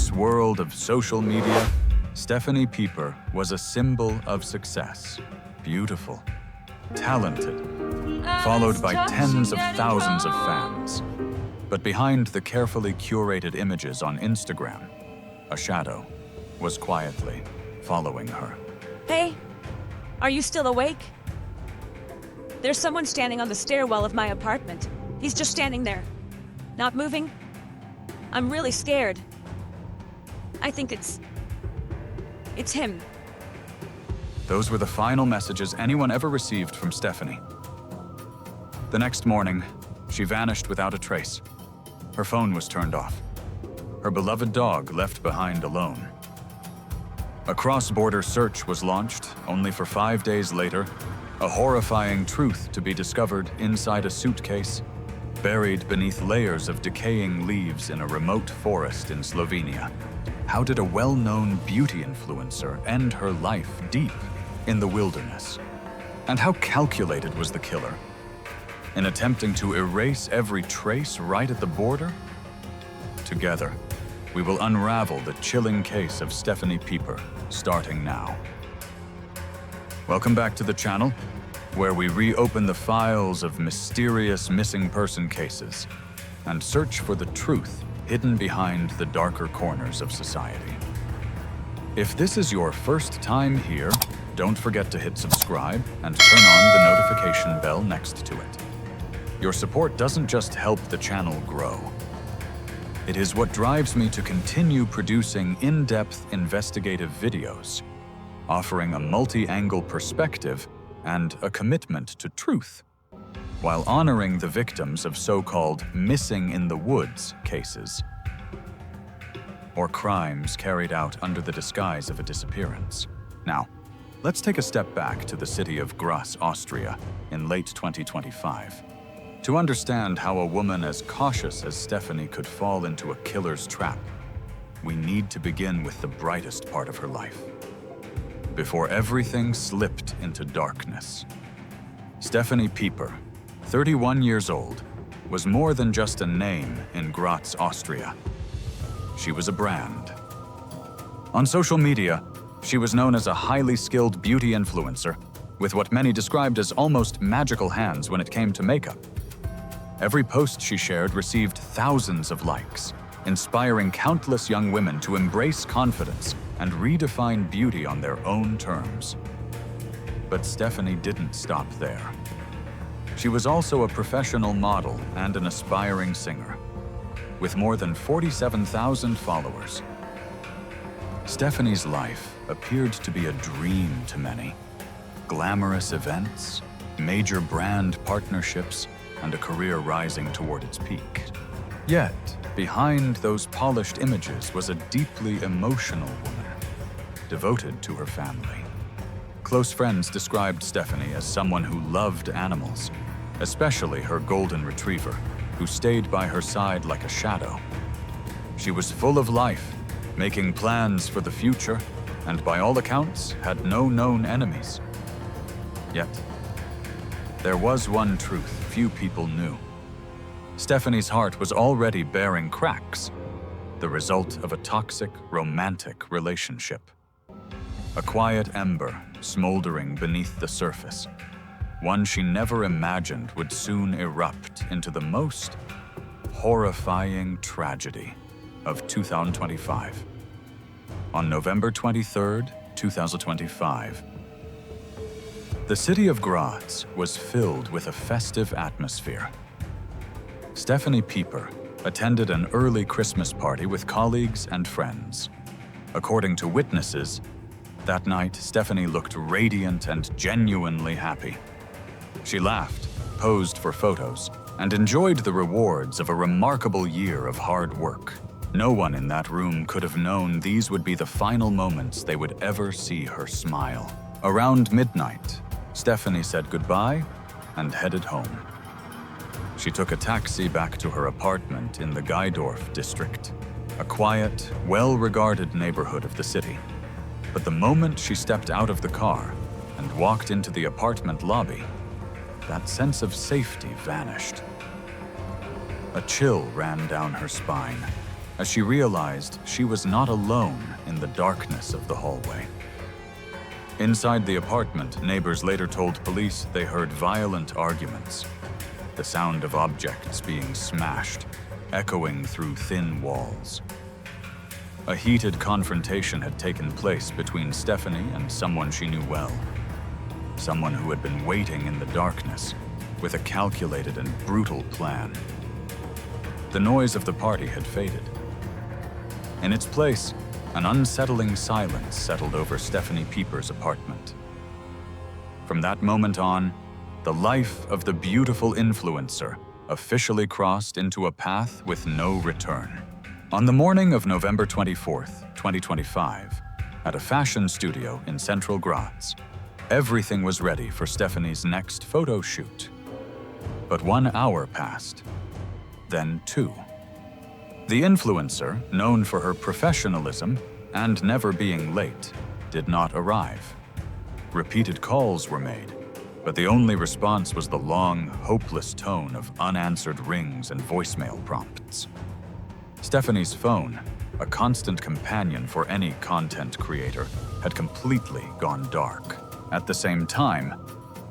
glamorous world of social media, Stefanie Pieper was a symbol of success. Beautiful, talented, followed by tens of thousands of fans. But behind the carefully curated images on Instagram, a shadow was quietly following her. Hey, are you still awake? There's someone standing on the stairwell of my apartment. He's just standing there, not moving. I'm really scared. I think it's him. Those were the final messages anyone ever received from Stefanie. The next morning, she vanished without a trace. Her phone was turned off. Her beloved dog left behind alone. A cross-border search was launched, only for 5 days later, a horrifying truth to be discovered inside a suitcase, buried beneath layers of decaying leaves in a remote forest in Slovenia. How did a well-known beauty influencer end her life deep in the wilderness? And how calculated was the killer in attempting to erase every trace right at the border? Together, we will unravel the chilling case of Stefanie Pieper, starting now. Welcome back to the channel, where we reopen the files of mysterious missing person cases and search for the truth hidden behind the darker corners of society. If this is your first time here, don't forget to hit subscribe and turn on the notification bell next to it. Your support doesn't just help the channel grow. It is what drives me to continue producing in-depth investigative videos, offering a multi-angle perspective and a commitment to truth, while honoring the victims of so-called missing in the woods cases, or crimes carried out under the disguise of a disappearance. Now, let's take a step back to the city of Graz, Austria, in late 2025. To understand how a woman as cautious as Stefanie could fall into a killer's trap, we need to begin with the brightest part of her life. Before everything slipped into darkness, Stefanie Pieper, 31 years old, was more than just a name in Graz, Austria. She was a brand. On social media, she was known as a highly skilled beauty influencer with what many described as almost magical hands when it came to makeup. Every post she shared received thousands of likes, inspiring countless young women to embrace confidence and redefine beauty on their own terms. But Stefanie didn't stop there. She was also a professional model and an aspiring singer, with more than 47,000 followers. Stefanie's life appeared to be a dream to many. Glamorous events, major brand partnerships, and a career rising toward its peak. Yet, behind those polished images was a deeply emotional woman, devoted to her family. Close friends described Stefanie as someone who loved animals, especially her golden retriever, who stayed by her side like a shadow. She was full of life, making plans for the future, and by all accounts, had no known enemies. Yet, there was one truth few people knew. Stefanie's heart was already bearing cracks, the result of a toxic, romantic relationship. A quiet ember smoldering beneath the surface, one she never imagined would soon erupt into the most horrifying tragedy of 2025. On November 23rd, 2025, the city of Graz was filled with a festive atmosphere. Stefanie Pieper attended an early Christmas party with colleagues and friends. According to witnesses, that night Stefanie looked radiant and genuinely happy. She laughed, posed for photos, and enjoyed the rewards of a remarkable year of hard work. No one in that room could have known these would be the final moments they would ever see her smile. Around midnight, Stefanie said goodbye and headed home. She took a taxi back to her apartment in the Gaidorf district, a quiet, well-regarded neighborhood of the city. But the moment she stepped out of the car and walked into the apartment lobby, that sense of safety vanished. A chill ran down her spine as she realized she was not alone in the darkness of the hallway. Inside the apartment, neighbors later told police they heard violent arguments, the sound of objects being smashed, echoing through thin walls. A heated confrontation had taken place between Stefanie and someone she knew well, someone who had been waiting in the darkness with a calculated and brutal plan. The noise of the party had faded. In its place, an unsettling silence settled over Stefanie Pieper's apartment. From that moment on, the life of the beautiful influencer officially crossed into a path with no return. On the morning of November 24th, 2025, at a fashion studio in central Graz, everything was ready for Stefanie's next photo shoot. But 1 hour passed, then 2. The influencer, known for her professionalism and never being late, did not arrive. Repeated calls were made, but the only response was the long, hopeless tone of unanswered rings and voicemail prompts. Stefanie's phone, a constant companion for any content creator, had completely gone dark. At the same time,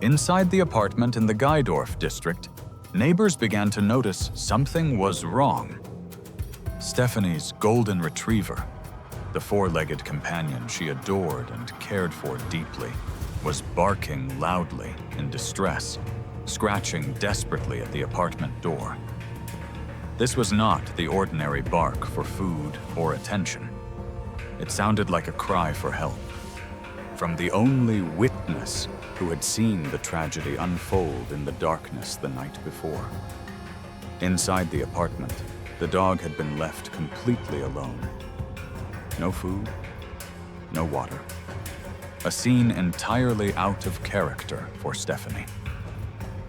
inside the apartment in the Geidorf district, neighbors began to notice something was wrong. Stefanie's golden retriever, the four-legged companion she adored and cared for deeply, was barking loudly in distress, scratching desperately at the apartment door. This was not the ordinary bark for food or attention. It sounded like a cry for help, from the only witness who had seen the tragedy unfold in the darkness the night before. Inside the apartment, the dog had been left completely alone. No food, no water. A scene entirely out of character for Stefanie.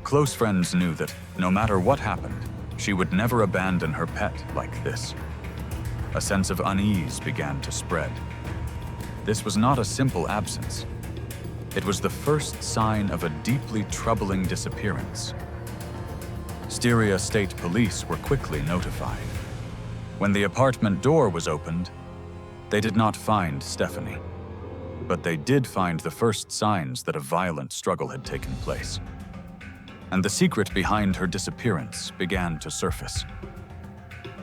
Close friends knew that no matter what happened, she would never abandon her pet like this. A sense of unease began to spread. This was not a simple absence. It was the first sign of a deeply troubling disappearance. Styria State Police were quickly notified. When the apartment door was opened, they did not find Stefanie, but they did find the first signs that a violent struggle had taken place. And the secret behind her disappearance began to surface,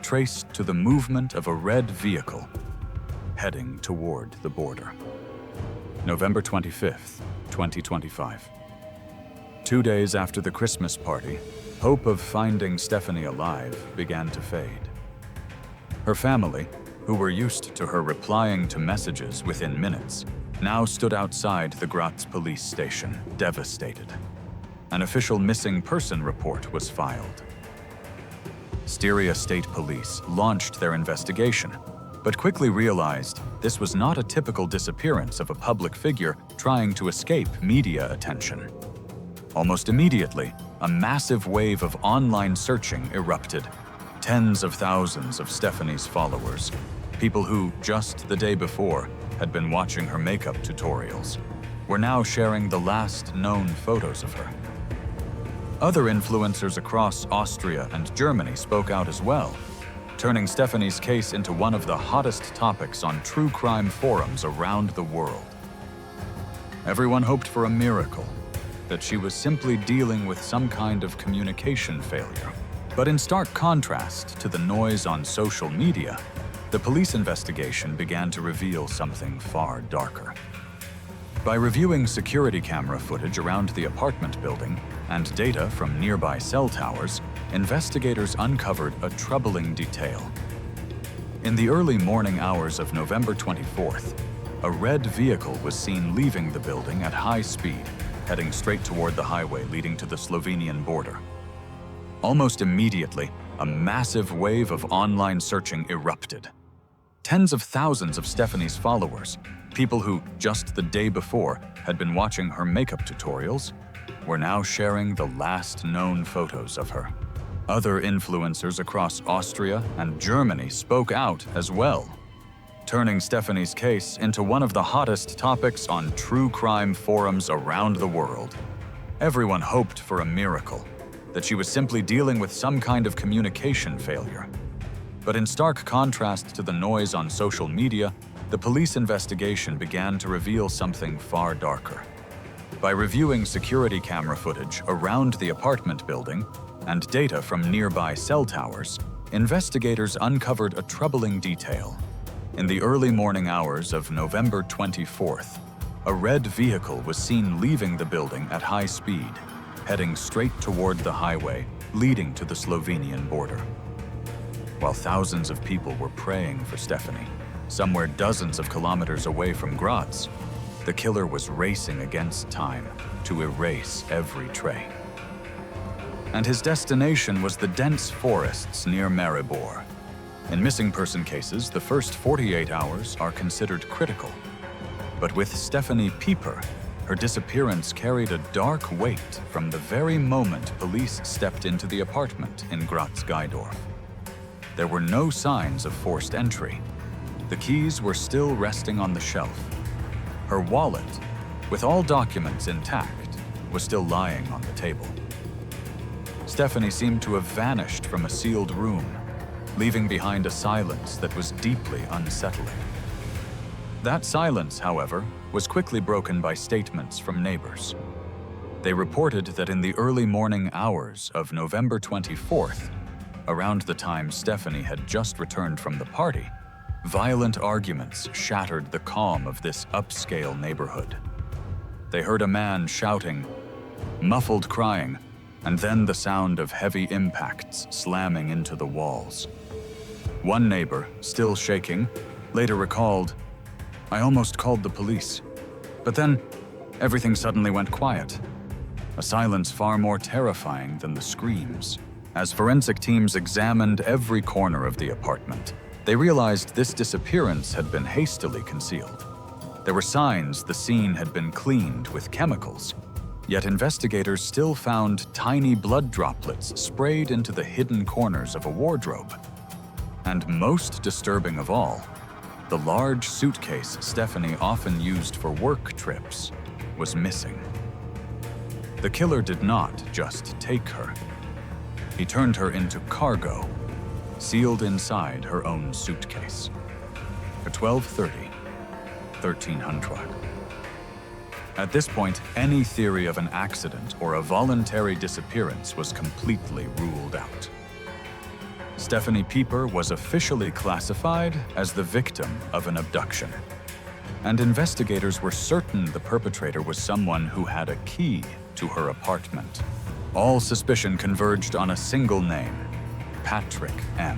traced to the movement of a red vehicle heading toward the border. November 25th, 2025. 2 days after the Christmas party, hope of finding Stefanie alive began to fade. Her family, who were used to her replying to messages within minutes, now stood outside the Graz police station, devastated. An official missing person report was filed. Styria State Police launched their investigation, but quickly realized this was not a typical disappearance of a public figure trying to escape media attention. Almost immediately, a massive wave of online searching erupted. Tens of thousands of Stefanie's followers, people who, just the day before, had been watching her makeup tutorials, were now sharing the last known photos of her. Other influencers across Austria and Germany spoke out as well, turning Stefanie's case into one of the hottest topics on true crime forums around the world. Everyone hoped for a miracle, that she was simply dealing with some kind of communication failure. But in stark contrast to the noise on social media, the police investigation began to reveal something far darker. By reviewing security camera footage around the apartment building and data from nearby cell towers, investigators uncovered a troubling detail. In the early morning hours of November 24th, a red vehicle was seen leaving the building at high speed, heading straight toward the highway leading to the Slovenian border. Almost immediately, a massive wave of online searching erupted. Tens of thousands of Stefanie's followers, people who, just the day before, had been watching her makeup tutorials, were now sharing the last known photos of her. Other influencers across Austria and Germany spoke out as well, turning Stefanie's case into one of the hottest topics on true crime forums around the world. Everyone hoped for a miracle, that she was simply dealing with some kind of communication failure. But in stark contrast to the noise on social media, the police investigation began to reveal something far darker. By reviewing security camera footage around the apartment building and data from nearby cell towers, investigators uncovered a troubling detail. In the early morning hours of November 24th, a red vehicle was seen leaving the building at high speed, heading straight toward the highway leading to the Slovenian border. While thousands of people were praying for Stefanie, somewhere dozens of kilometers away from Graz, the killer was racing against time to erase every trace. And his destination was the dense forests near Maribor. In missing person cases, the first 48 hours are considered critical. But with Stefanie Pieper, her disappearance carried a dark weight from the very moment police stepped into the apartment in Graz. There were no signs of forced entry. The keys were still resting on the shelf. Her wallet, with all documents intact, was still lying on the table. Stefanie seemed to have vanished from a sealed room, leaving behind a silence that was deeply unsettling. That silence, however, was quickly broken by statements from neighbors. They reported that in the early morning hours of November 24th, around the time Stefanie had just returned from the party, violent arguments shattered the calm of this upscale neighborhood. They heard a man shouting, muffled crying, and then the sound of heavy impacts slamming into the walls. One neighbor, still shaking, later recalled, "I almost called the police, but then everything suddenly went quiet." A silence far more terrifying than the screams. As forensic teams examined every corner of the apartment, they realized this disappearance had been hastily concealed. There were signs the scene had been cleaned with chemicals, yet investigators still found tiny blood droplets sprayed into the hidden corners of a wardrobe. And most disturbing of all, the large suitcase Stefanie often used for work trips was missing. The killer did not just take her. He turned her into cargo, sealed inside her own suitcase. At 12:30, 1300. At this point, any theory of an accident or a voluntary disappearance was completely ruled out. Stefanie Pieper was officially classified as the victim of an abduction, and investigators were certain the perpetrator was someone who had a key to her apartment. All suspicion converged on a single name, Patrick M.,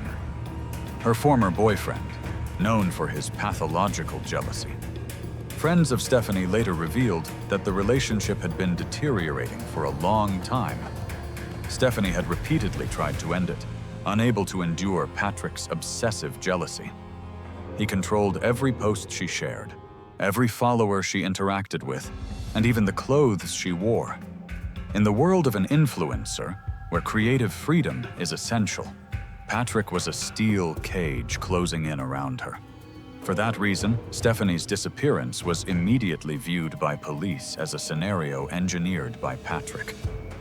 her former boyfriend, known for his pathological jealousy. Friends of Stefanie later revealed that the relationship had been deteriorating for a long time. Stefanie had repeatedly tried to end it, unable to endure Patrick's obsessive jealousy. He controlled every post she shared, every follower she interacted with, and even the clothes she wore. In the world of an influencer, where creative freedom is essential, Patrick was a steel cage closing in around her. For that reason, Stefanie's disappearance was immediately viewed by police as a scenario engineered by Patrick,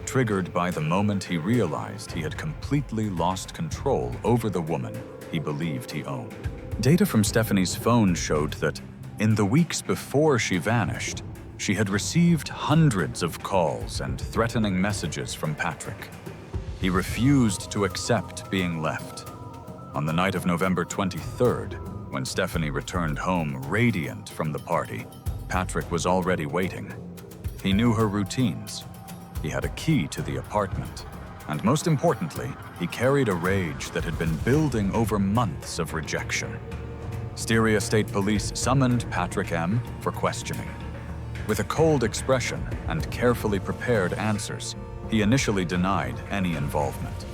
triggered by the moment he realized he had completely lost control over the woman he believed he owned. Data from Stefanie's phone showed that, in the weeks before she vanished, she had received hundreds of calls and threatening messages from Patrick. He refused to accept being left. On the night of November 23rd, when Stefanie returned home radiant from the party, Patrick was already waiting. He knew her routines. He had a key to the apartment. And most importantly, he carried a rage that had been building over months of rejection. Styria State Police summoned Patrick M. for questioning. With a cold expression and carefully prepared answers, he initially denied any involvement.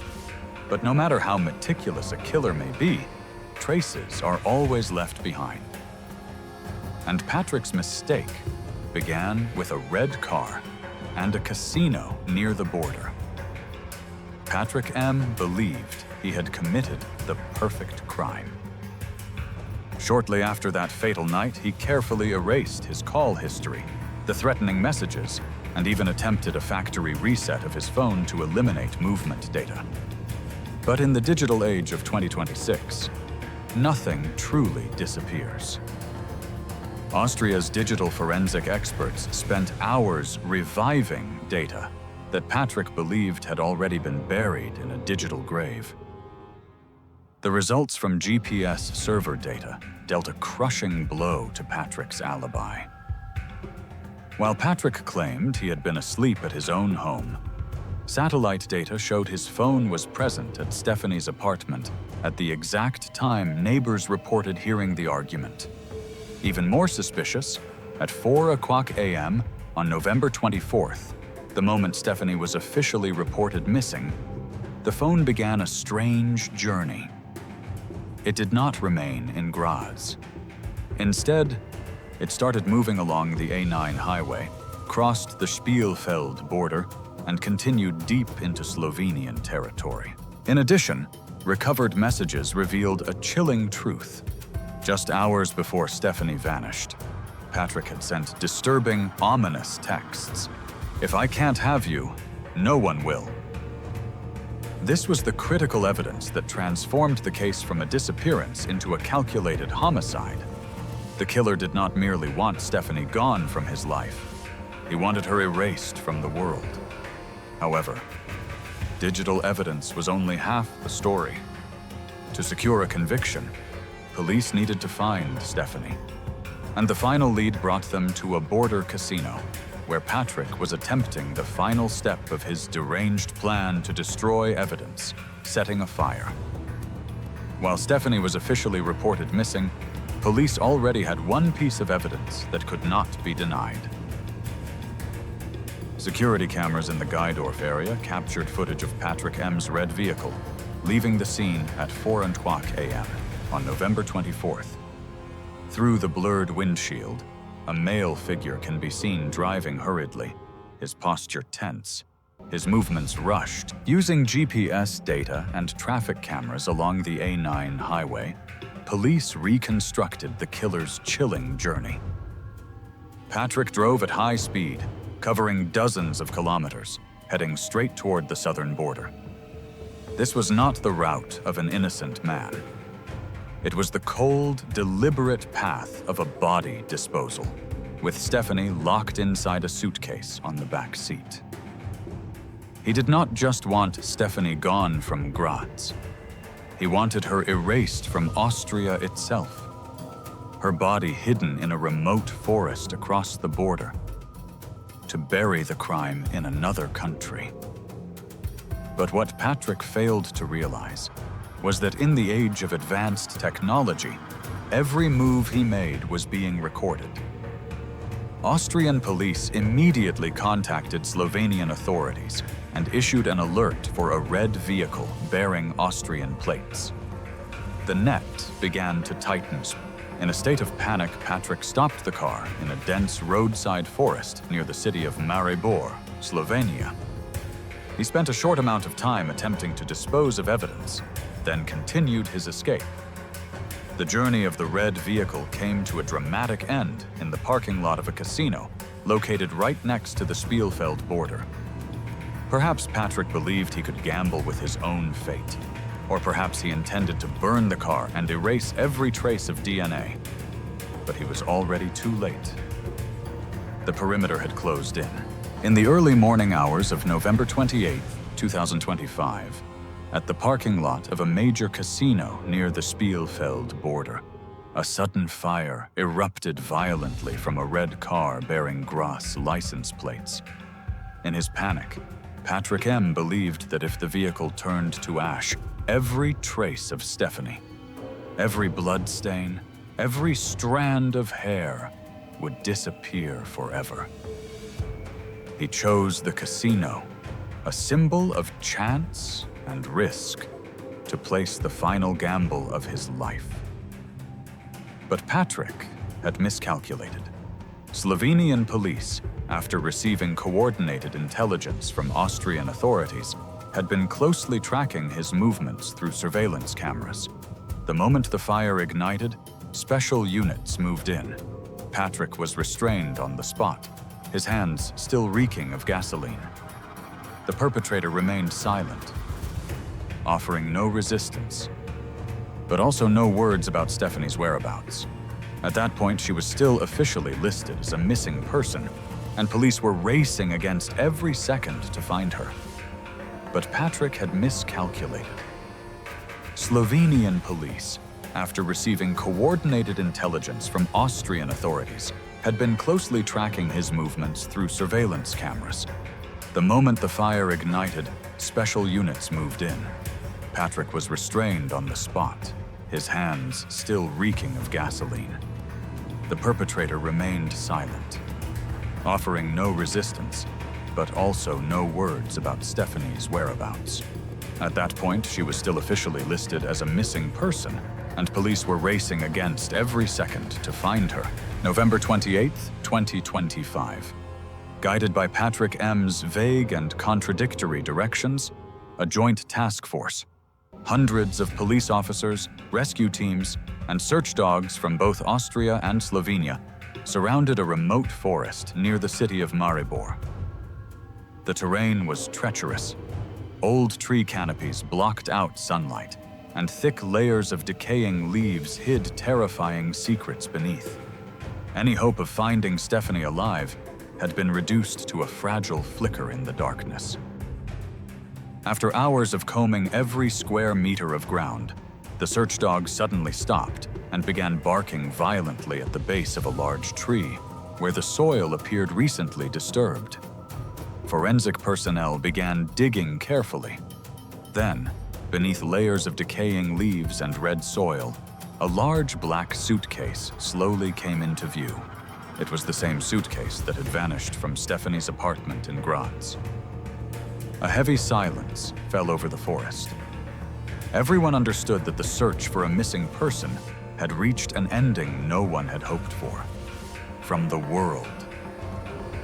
But no matter how meticulous a killer may be, traces are always left behind. And Patrick's mistake began with a red car and a casino near the border. Patrick M. believed he had committed the perfect crime. Shortly after that fatal night, he carefully erased his call history, the threatening messages, and even attempted a factory reset of his phone to eliminate movement data. But in the digital age of 2026, nothing truly disappears. Austria's digital forensic experts spent hours reviving data that Patrick believed had already been buried in a digital grave. The results from GPS server data dealt a crushing blow to Patrick's alibi. While Patrick claimed he had been asleep at his own home, satellite data showed his phone was present at Stefanie's apartment at the exact time neighbors reported hearing the argument. Even more suspicious, at 4:00 a.m. on November 24th, the moment Stefanie was officially reported missing, the phone began a strange journey. It did not remain in Graz. Instead, it started moving along the A9 highway, crossed the Spielfeld border, and continued deep into Slovenian territory. In addition, recovered messages revealed a chilling truth. Just hours before Stefanie vanished, Patrick had sent disturbing, ominous texts. "If I can't have you, no one will." This was the critical evidence that transformed the case from a disappearance into a calculated homicide. The killer did not merely want Stefanie gone from his life. He wanted her erased from the world. However, digital evidence was only half the story. To secure a conviction, police needed to find Stefanie. And the final lead brought them to a border casino, where Patrick was attempting the final step of his deranged plan to destroy evidence, setting a fire. While Stefanie was officially reported missing, police already had one piece of evidence that could not be denied. Security cameras in the Gaidorf area captured footage of Patrick M.'s red vehicle, leaving the scene at 4:00 a.m. on November 24th. Through the blurred windshield, a male figure can be seen driving hurriedly, his posture tense, his movements rushed. Using GPS data and traffic cameras along the A9 highway, police reconstructed the killer's chilling journey. Patrick drove at high speed, covering dozens of kilometers, heading straight toward the southern border. This was not the route of an innocent man. It was the cold, deliberate path of a body disposal, with Stefanie locked inside a suitcase on the back seat. He did not just want Stefanie gone from Graz. He wanted her erased from Austria itself, her body hidden in a remote forest across the border, to bury the crime in another country. But what Patrick failed to realize was that in the age of advanced technology, every move he made was being recorded. Austrian police immediately contacted Slovenian authorities and issued an alert for a red vehicle bearing Austrian plates. The net began to tighten. In a state of panic, Patrick stopped the car in a dense roadside forest near the city of Maribor, Slovenia. He spent a short amount of time attempting to dispose of evidence, then continued his escape. The journey of the red vehicle came to a dramatic end in the parking lot of a casino located right next to the Spielfeld border. Perhaps Patrick believed he could gamble with his own fate, or perhaps he intended to burn the car and erase every trace of DNA. But he was already too late. The perimeter had closed in. In the early morning hours of November 28, 2025, at the parking lot of a major casino near the Spielfeld border, a sudden fire erupted violently from a red car bearing Graz license plates. In his panic, Patrick M. believed that if the vehicle turned to ash, every trace of Stefanie, every blood stain, every strand of hair would disappear forever. He chose the casino, a symbol of chance and risk, to place the final gamble of his life. But Patrick had miscalculated. Slovenian police, after receiving coordinated intelligence from Austrian authorities, had been closely tracking his movements through surveillance cameras. The moment the fire ignited, special units moved in. Patrick was restrained on the spot, his hands still reeking of gasoline. The perpetrator remained silent. offering no resistance, but also no words about Stefanie's whereabouts. At that point, she was still officially listed as a missing person, and police were racing against every second to find her. But Patrick had miscalculated. Slovenian police, after receiving coordinated intelligence from Austrian authorities, had been closely tracking his movements through surveillance cameras. The moment the fire ignited, special units moved in. Patrick was restrained on the spot, his hands still reeking of gasoline. The perpetrator remained silent, offering no resistance, but also no words about Stefanie's whereabouts. At that point, she was still officially listed as a missing person, and police were racing against every second to find her. November 28, 2025. Guided by Patrick M.'s vague and contradictory directions, a joint task force, hundreds of police officers, rescue teams, and search dogs from both Austria and Slovenia surrounded a remote forest near the city of Maribor. The terrain was treacherous. Old tree canopies blocked out sunlight, and thick layers of decaying leaves hid terrifying secrets beneath. Any hope of finding Stefanie alive had been reduced to a fragile flicker in the darkness. After hours of combing every square meter of ground, the search dogs suddenly stopped and began barking violently at the base of a large tree, where the soil appeared recently disturbed. Forensic personnel began digging carefully. Then, beneath layers of decaying leaves and red soil, a large black suitcase slowly came into view. It was the same suitcase that had vanished from Stefanie's apartment in Graz. A heavy silence fell over the forest. Everyone understood that the search for a missing person had reached an ending no one had hoped for. From the world.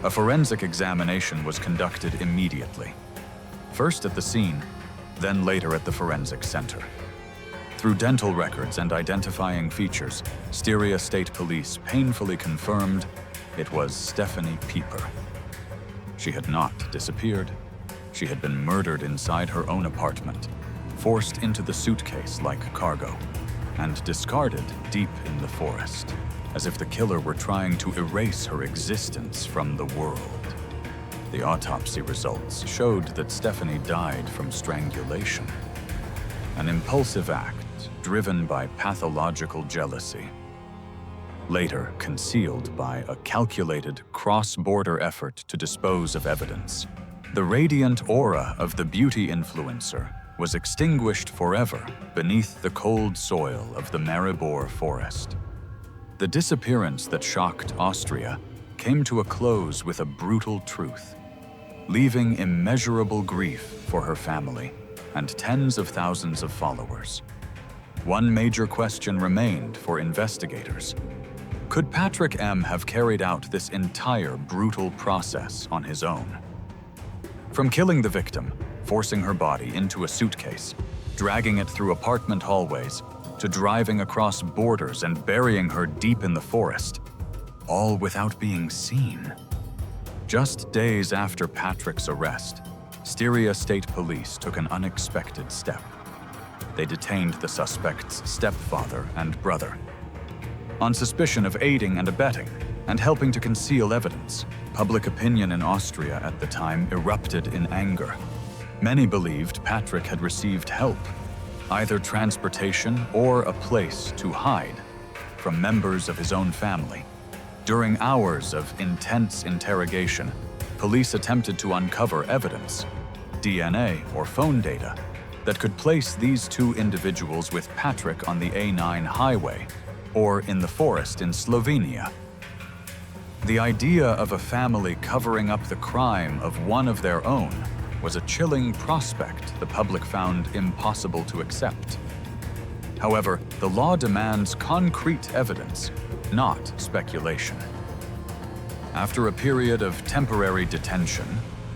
A forensic examination was conducted immediately. First at the scene, then later at the forensic center. Through dental records and identifying features, Styria State Police painfully confirmed it was Stefanie Pieper. She had not disappeared. She had been murdered inside her own apartment, forced into the suitcase like cargo, and discarded deep in the forest, as if the killer were trying to erase her existence from the world. The autopsy results showed that Stefanie died from strangulation, an impulsive act driven by pathological jealousy, later concealed by a calculated cross-border effort to dispose of evidence. The radiant aura of the beauty influencer was extinguished forever beneath the cold soil of the Maribor forest. The disappearance that shocked Austria came to a close with a brutal truth, leaving immeasurable grief for her family and tens of thousands of followers. One major question remained for investigators. Could Patrick M. have carried out this entire brutal process on his own? From killing the victim, forcing her body into a suitcase, dragging it through apartment hallways, to driving across borders and burying her deep in the forest, all without being seen. Just days after Patrick's arrest, Styria State Police took an unexpected step. They detained the suspect's stepfather and brother. On suspicion of aiding and abetting and helping to conceal evidence, public opinion in Austria at the time erupted in anger. Many believed Patrick had received help, either transportation or a place to hide, from members of his own family. During hours of intense interrogation, police attempted to uncover evidence, DNA or phone data, that could place these two individuals with Patrick on the A9 highway or in the forest in Slovenia. The idea of a family covering up the crime of one of their own was a chilling prospect the public found impossible to accept. However, the law demands concrete evidence, not speculation. After a period of temporary detention,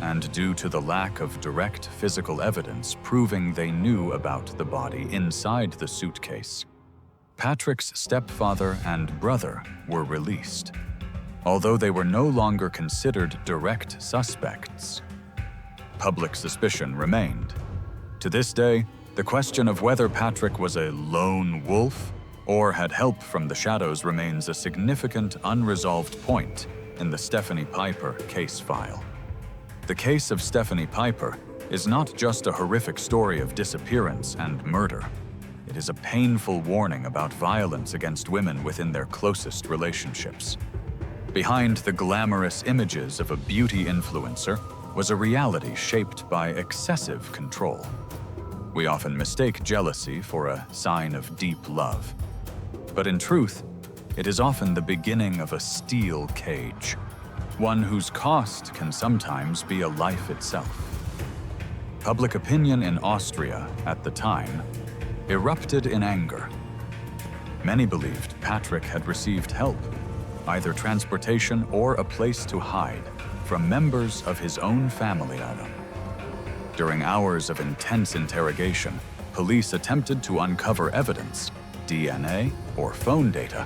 and due to the lack of direct physical evidence proving they knew about the body inside the suitcase, Patrick's stepfather and brother were released, although they were no longer considered direct suspects. Public suspicion remained. To this day, The question of whether Patrick was a lone wolf or had help from the shadows remains a significant unresolved point in the Stefanie Pieper case file. The case of Stefanie Pieper is not just a horrific story of disappearance and murder. It is a painful warning about violence against women within their closest relationships. Behind the glamorous images of a beauty influencer was a reality shaped by excessive control. We often mistake jealousy for a sign of deep love. But in truth, it is often the beginning of a steel cage, one whose cost can sometimes be a life itself. Public opinion in Austria at the time erupted in anger. Many believed Patrick had received help, either transportation or a place to hide, from members of his own family item. During hours of intense interrogation, police attempted to uncover evidence, DNA or phone data,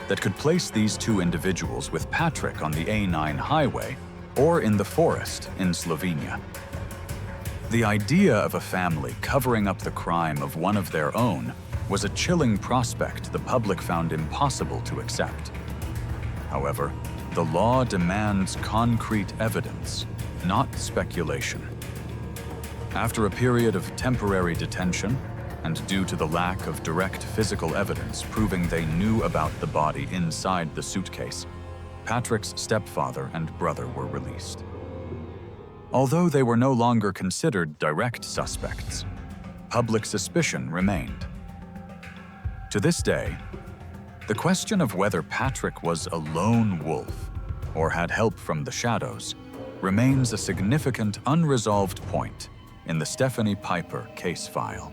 that could place these two individuals with Patrick on the A9 highway or in the forest in Slovenia. The idea of a family covering up the crime of one of their own was a chilling prospect the public found impossible to accept. However, the law demands concrete evidence, not speculation. After a period of temporary detention, and due to the lack of direct physical evidence proving they knew about the body inside the suitcase, Patrick's stepfather and brother were released. Although they were no longer considered direct suspects, public suspicion remained. To this day, the question of whether Patrick was a lone wolf or had help from the shadows remains a significant unresolved point in the Stefanie Pieper case file.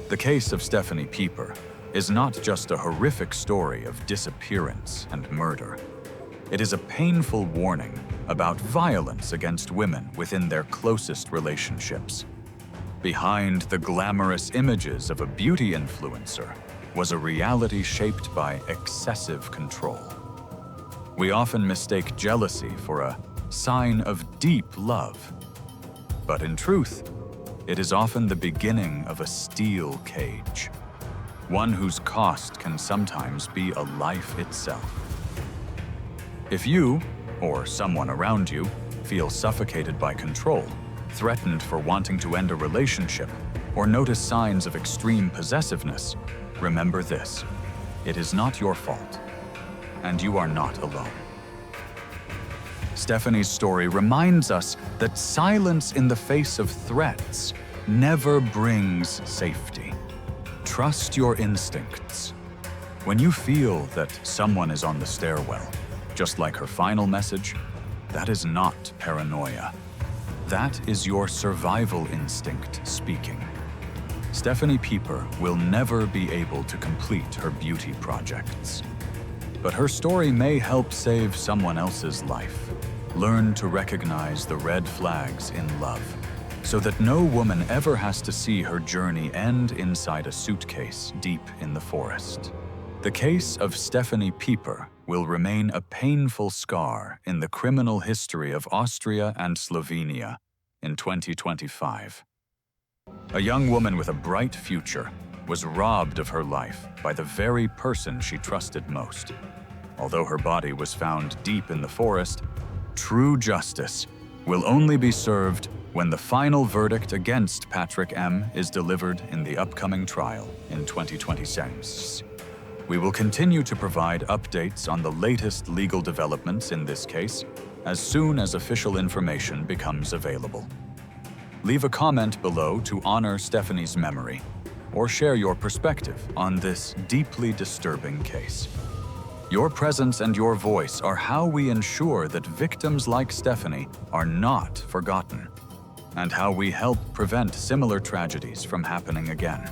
The case of Stefanie Pieper is not just a horrific story of disappearance and murder. It is a painful warning about violence against women within their closest relationships. Behind the glamorous images of a beauty influencer was a reality shaped by excessive control. We often mistake jealousy for a sign of deep love. But in truth, it is often the beginning of a steel cage, one whose cost can sometimes be a life itself. If you, or someone around you, feel suffocated by control, threatened for wanting to end a relationship, or notice signs of extreme possessiveness, remember this: it is not your fault, and you are not alone. Stefanie's story reminds us that silence in the face of threats never brings safety. Trust your instincts. When you feel that someone is on the stairwell, just like her final message, that is not paranoia. That is your survival instinct speaking. Stefanie Pieper will never be able to complete her beauty projects. But her story may help save someone else's life. Learn to recognize the red flags in love, so that no woman ever has to see her journey end inside a suitcase deep in the forest. The case of Stefanie Pieper will remain a painful scar in the criminal history of Austria and Slovenia in 2025. A young woman with a bright future was robbed of her life by the very person she trusted most. Although her body was found deep in the forest, true justice will only be served when the final verdict against Patrick M. is delivered in the upcoming trial in 2026. We will continue to provide updates on the latest legal developments in this case as soon as official information becomes available. Leave a comment below to honor Stefanie's memory, or share your perspective on this deeply disturbing case. Your presence and your voice are how we ensure that victims like Stefanie are not forgotten, and how we help prevent similar tragedies from happening again.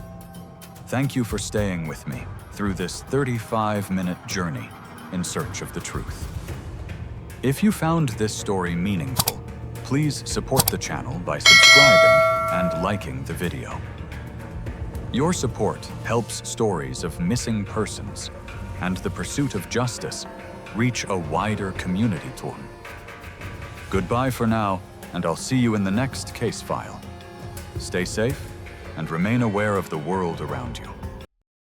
Thank you for staying with me through this 35-minute journey in search of the truth. If you found this story meaningful, please support the channel by subscribing and liking the video. Your support helps stories of missing persons and the pursuit of justice reach a wider community too. Goodbye for now, and I'll see you in the next case file. Stay safe and remain aware of the world around you.